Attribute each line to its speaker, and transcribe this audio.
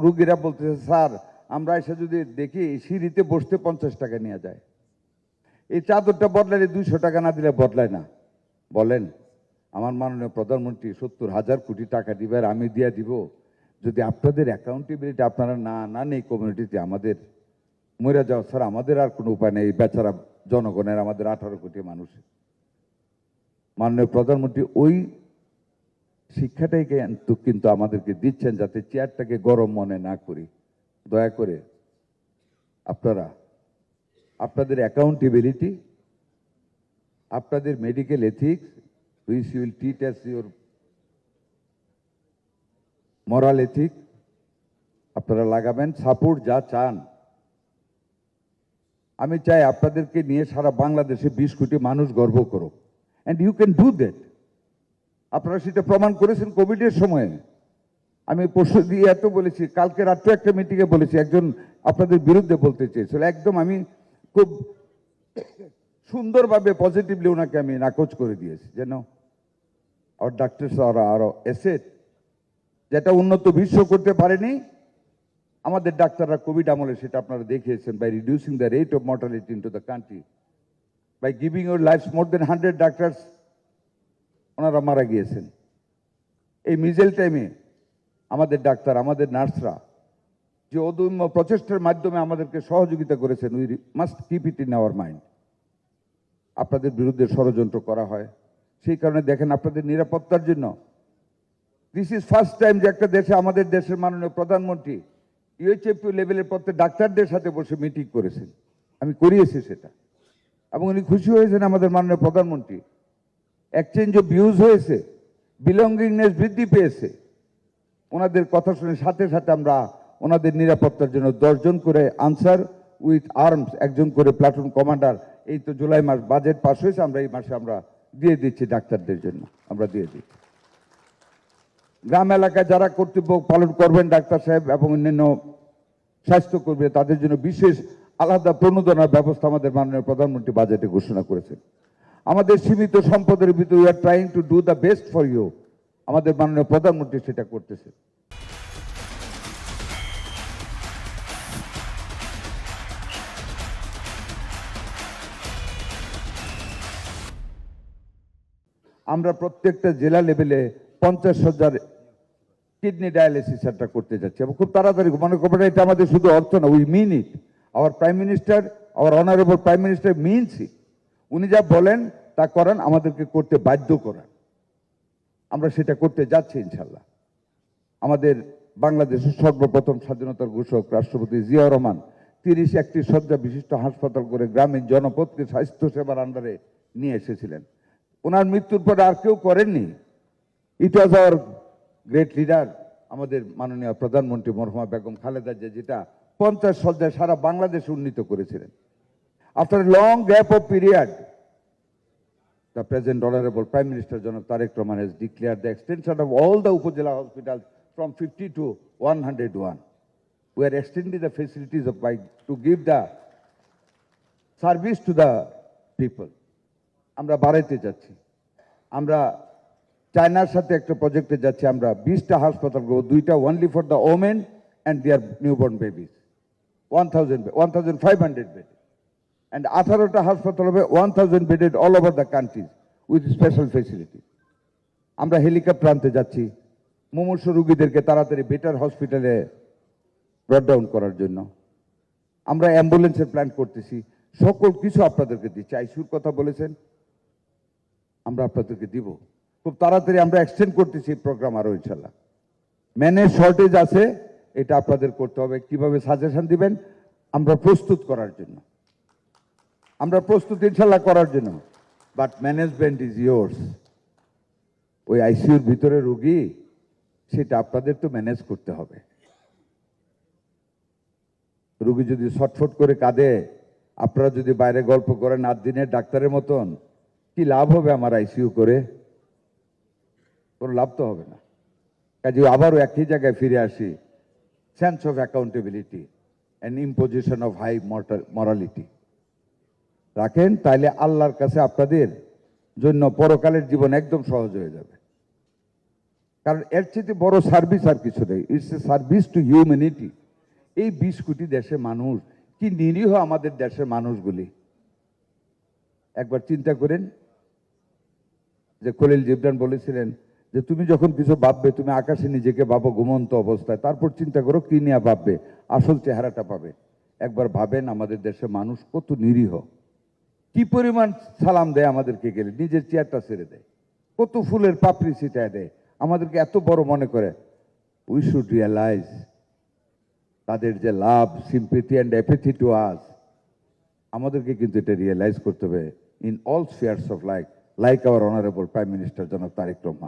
Speaker 1: রুগীরা বলতেছে স্যার আমরা এসে যদি দেখি সিঁড়িতে বসতে 50 টাকা নিয়ে যায়, এই চাদরটা বদলালে 200 টাকা না দিলে বদলায় না। বলেন আমার মাননীয় প্রধানমন্ত্রী 70,000 কোটি টাকা দিবে আর আমি দিয়ে দিব, যদি আপনাদের অ্যাকাউন্টেবিলিটি আপনারা না নেই কমিউনিটিতে, আমাদের মরে যাওয়া স্যার আমাদের আর কোনো উপায় নেই। বেচারা জনগণের, আমাদের 18 কোটি মানুষ। মাননীয় প্রধানমন্ত্রী ওই শিক্ষাটাই কিন্তু আমাদেরকে দিচ্ছেন, যাতে চেয়ারটাকে গরম মনে না করি। দয়া করে আপনারা আপনাদের অ্যাকাউন্টেবিলিটি, আপনাদের medical ethics, which you will teach as your moral ethics, আপনারা লাগাবেন। সাপোর্ট যা চান, আমি চাই আপনাদেরকে নিয়ে সারা বাংলাদেশে 20 কোটি মানুষ গর্ব করুক, and you can do that. আপনারা সেটা প্রমাণ করেছেন কোভিডের সময়ে। আমি পরশু দিয়ে এত বলেছি, কালকে রাত্রে একটা মিটিংয়ে বলেছি, একজন আপনাদের বিরুদ্ধে বলতে চেয়েছিল, একদম আমি খুব সুন্দরভাবে পজিটিভলি ওনাকে আমি নাকচ করে দিয়েছি, যেন আর ডাক্তারস আরো এসেট, যেটা উন্নত বিশ্ব করতে পারেনি আমাদের ডাক্তাররা কোভিড আমলে, সেটা আপনারা দেখিয়েছেন, by reducing the rate of mortality in to the country, by giving your lives. More than 100 doctors ওনারা মারা গিয়েছেন এই মিজেল টাইমে। আমাদের ডাক্তার, আমাদের নার্সরা যে অদম্য প্রচেষ্টার মাধ্যমে আমাদেরকে সহযোগিতা করেছেন, we must keep it in our mind. আপনাদের বিরুদ্ধে ষড়যন্ত্র করা হয়, সেই কারণে দেখেন আপনাদের নিরাপত্তার জন্য দিস ইজ ফার্স্ট টাইম যে একটা দেশে, আমাদের দেশের মাননীয় প্রধানমন্ত্রী ইউএইচএফপি লেভেলের প্রত্যেক ডাক্তারদের সাথে বসে মিটিং করেছেন। আমি করিয়েছি সেটা, এবং উনি খুশি হয়েছেন আমাদের মাননীয় প্রধানমন্ত্রী। এক্সচেঞ্জ অফ ভিউজ হয়েছে, বিলঙ্গিংনেস বৃদ্ধি পেয়েছে। ওনাদের কথা শুনে সাথে সাথে আমরা ওনাদের নিরাপত্তার জন্য 10 জন করে আনসার উইথ আর্মস, একজন করে প্লাটুন কমান্ডার, এই তো জুলাই মাস বাজেট পাস হয়েছে, আমরা এই মাসে আমরা দিয়ে দিচ্ছি ডাক্তারদের জন্য, আমরা দিয়ে দিচ্ছি। গ্রাম এলাকায় যারা কর্তব্য পালন করবেন ডাক্তার সাহেব এবং অন্যান্য স্বাস্থ্যকর্মী, তাদের জন্য বিশেষ আলাদা প্রণোদনার ব্যবস্থা আমাদের মাননীয় প্রধানমন্ত্রী বাজেটে ঘোষণা করেছেন। আমাদের সীমিত সম্পদের ভিতরে we are trying to do the best for you, আমাদের মাননীয় প্রধানমন্ত্রী সেটা করতেছে। আমরা প্রত্যেকটা জেলা লেভেলে 50,000 কিডনি ডায়ালিসিস সেন্টার করতে যাচ্ছি, এবং খুব তাড়াতাড়ি। মনে করবেন এটা আমাদের শুধু অর্থ না, we mean it. Our prime minister, our honourable prime minister means it. উনি যা বলেন তা করেন, আমাদেরকে করতে বাধ্য করেন। আমরা সেটা করতে যাচ্ছি ইনশাল্লাহ। আমাদের বাংলাদেশের সর্বপ্রথম স্বাধীনতার ঘোষক রাষ্ট্রপতি জিয়াউর রহমান 30-31 শয্যা বিশিষ্ট হাসপাতাল করে গ্রামীণ জনপদকে স্বাস্থ্য সেবার আন্ডারে নিয়ে এসেছিলেন। ওনার মৃত্যুর পরে আর কেউ করেননি। ইট ওয়াজ আওয়ার গ্রেট লিডার, আমাদের মাননীয় প্রধানমন্ত্রী মরহুমা বেগম খালেদা জিয়া, যেটা 50 শয্যায় সারা বাংলাদেশ উন্নীত করেছিলেন। After a long gap of period, the present honorable Prime Minister Janab Tariq Rahman has declared the extension of all the Upazila hospitals from 50 to 101. We are extending the facilities of to give the service to the people. আমরা বাড়াইতে যাচ্ছি। আমরা চায়নার সাথে একটা প্রজেক্টে যাচ্ছি। আমরা 20টা হাসপাতাল করব, 2টা only for the women and their newborn babies, 1,500 bed, and 18টা হাসপাতাল হবে 1,000 bedded all over the country with special facility. আমরা হেলিকপ্টার আনতে যাচ্ছি মুমূর্ষু রোগীদেরকে তাড়াতাড়ি বেটার হসপিটালে ব্রড ডাউন করার জন্য। আমরা অ্যাম্বুলেন্সের প্ল্যান করতেছি। সকল কিছু আপনাদেরকে দিচ্ছি। আইসিইউর কথা বলেছেন, আমরা আপনাদেরকে দিব খুব তাড়াতাড়ি। আমরা এক্সটেন্ড করতেছি এই প্রোগ্রাম আরো ইনশাল্লাহ। ম্যানের শর্টেজ আছে, এটা আপনাদের করতে হবে। কিভাবে সাজেশন দিবেন আমরা প্রস্তুত করার জন্য, আমরা প্রস্তুত ইনশাল্লাহ করার জন্য। But management is yours. ওই আইসিইউর ভিতরে রোগী, সেটা আপনাদের তো ম্যানেজ করতে হবে। রোগী যদি ছটফট করে কাঁদে, আপনারা যদি বাইরে গল্প করেন 8 দিনের ডাক্তারের মতন, কি লাভ হবে আমার আইসিইউ করে? কোনো লাভ তো হবে না। কাজে আবারও একই জায়গায় ফিরে আসি, sense of accountability and imposition of high morality রাখেন, তাইলে আল্লাহর কাছে আপনাদের জন্য পরকালের জীবন একদম সহজ হয়ে যাবে। কারণ এর চেয়ে বড় সার্ভিস আর কিছু নেই। It's a service to humanity. এই 20 কোটি দেশের মানুষ, কি নিরীহ আমাদের দেশের মানুষগুলি। একবার চিন্তা করেন যে খলিল জিবরান বলেছিলেন যে তুমি যখন কিছু ভাববে, তুমি আকাশে নিজেকে ভাবো ঘুমন্ত অবস্থায়, তারপর চিন্তা করো কি নিয়ে ভাববে, আসল চেহারাটা পাবে। একবার ভাবেন আমাদের দেশের মানুষ কত নিরীহ, কি পরিমাণ সালাম দেয় আমাদেরকে গেলে, নিজের চেয়ারটা ছেড়ে দেয়, কত ফুলের পাপড়ি ছিটায় দেয়, আমাদেরকে এত বড় মনে করে। উই শুড রিয়ালাইজ তাদের যে love, sympathy and empathy to us, আমাদেরকে কিন্তু এটা রিয়েলাইজ করতে হবে in all spheres of life, like our honourable prime minister জনাব তারেক রহমান।